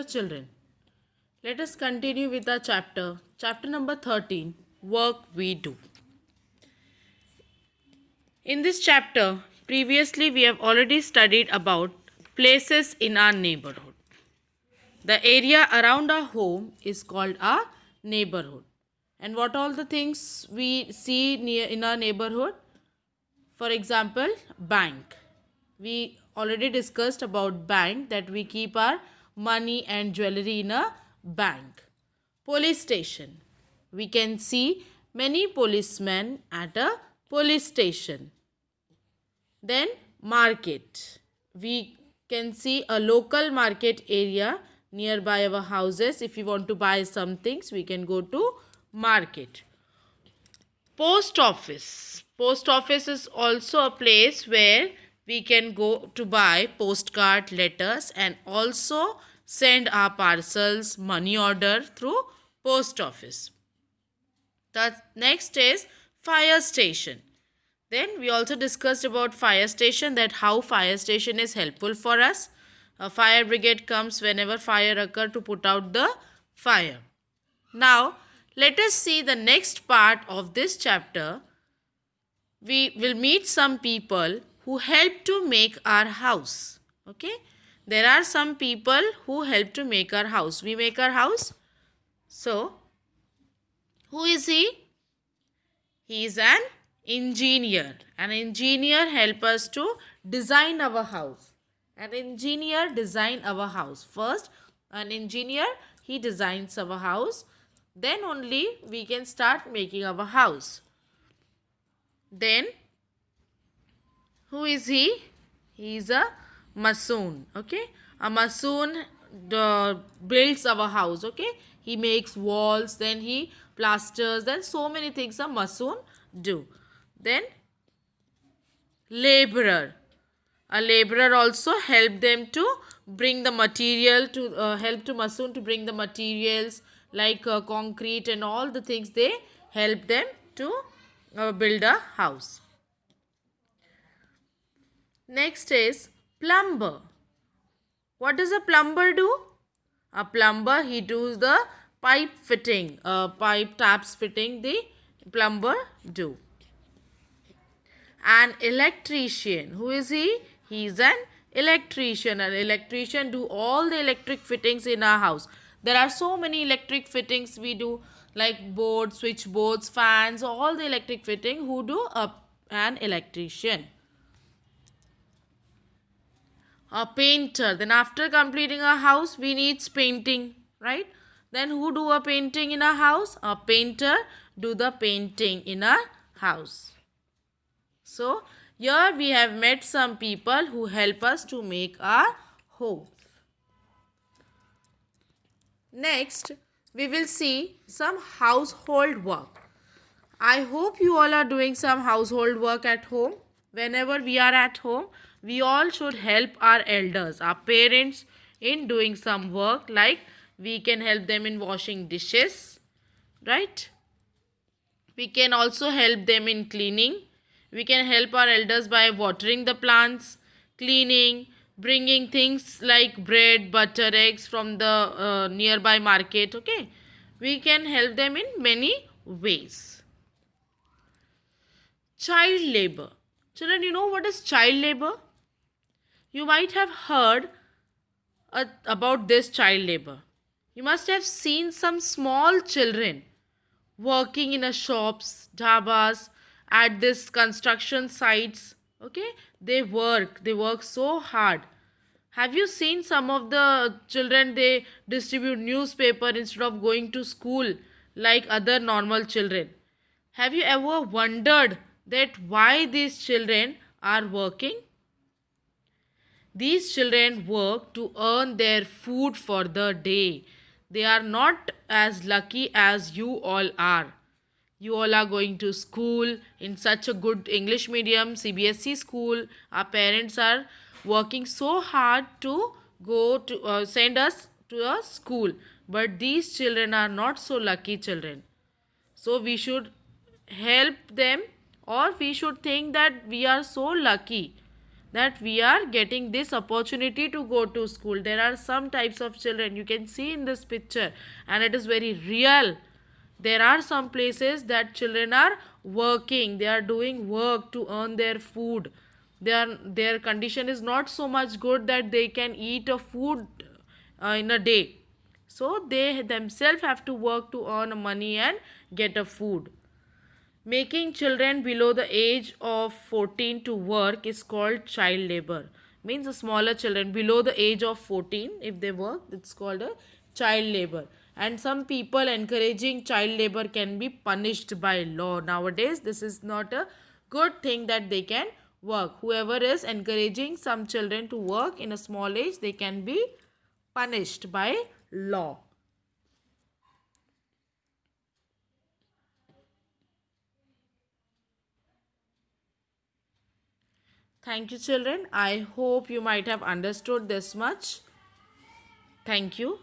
Dear children, let us continue with our chapter number 13, Work We Do. In this chapter, previously we have already studied about places in our neighborhood. The area around our home is called our neighborhood. And what all the things we see near in our neighborhood? For example, bank. We already discussed about bank, that we keep our money and jewelry in a bank. Police station. We can see many policemen at a police station. Then market. We can see a local market area nearby our houses. If we want to buy some things, we can go to market. Post office. Post office is also a place where we can go to buy postcard letters and also send our parcels, money order through post office. The next is fire station. Then we also discussed about fire station, that how fire station is helpful for us. A fire brigade comes whenever fire occur to put out the fire. Now let us see the next part of this chapter. We will meet some people who help to make our house. Okay, there are some people who help to make our house. We make our house. So who is he? He is an engineer. An engineer help us to design our house. An engineer design our house. First, an engineer, he designs our house. Then only we can start making our house. Then who is he? He is a mason. Okay, a mason builds our house. Okay, he makes walls, then he plasters, then so many things a mason do. Then laborer. A laborer also help them to bring the material to help to mason to bring the materials like concrete and all the things. They help them to build a house. Next is plumber. What does a plumber do? A plumber, he does the pipe fitting, pipe taps fitting the plumber do. An electrician. Who is he? He is an electrician. An electrician do all the electric fittings in our house. There are so many electric fittings we do, like boards, switchboards, fans, all the electric fitting. Who do? An electrician. A painter. Then after completing a house, we need painting, right? Then who do a painting in a house? A painter do the painting in a house. So here we have met some people who help us to make our home. Next, we will see some household work. I hope you all are doing some household work at home. Whenever we are at home, we all should help our elders, our parents, in doing some work, like we can help them in washing dishes, right? We can also help them in cleaning. We can help our elders by watering the plants, cleaning, bringing things like bread, butter, eggs from the nearby market. Okay, we can help them in many ways. Child labor. Children, you know what is child labor? You might have heard about this child labor. You must have seen some small children working in a shops, dhabas, at this construction sites. Okay, they work so hard. Have you seen some of the children, they distribute newspaper instead of going to school like other normal children? Have you ever wondered that why these children are working? These children work to earn their food for the day. They are not as lucky as you all are. You all are going to school in such a good English medium, CBSE school. Our parents are working so hard to go to send us to a school. But these children are not so lucky children. So we should help them, or we should think that we are so lucky that we are getting this opportunity to go to school. There are some types of children you can see in this picture, and it is very real. There are some places that children are working, they are doing work to earn their food. Their condition is not so much good that they can eat a food in a day. So they themselves have to work to earn money and get a food. Making children below the age of 14 to work is called child labor. Means the smaller children below the age of 14, if they work, it's called a child labor. And some people encouraging child labor can be punished by law. Nowadays, this is not a good thing that they can work. Whoever is encouraging some children to work in a small age, they can be punished by law. Thank you, children. I hope you might have understood this much. Thank you.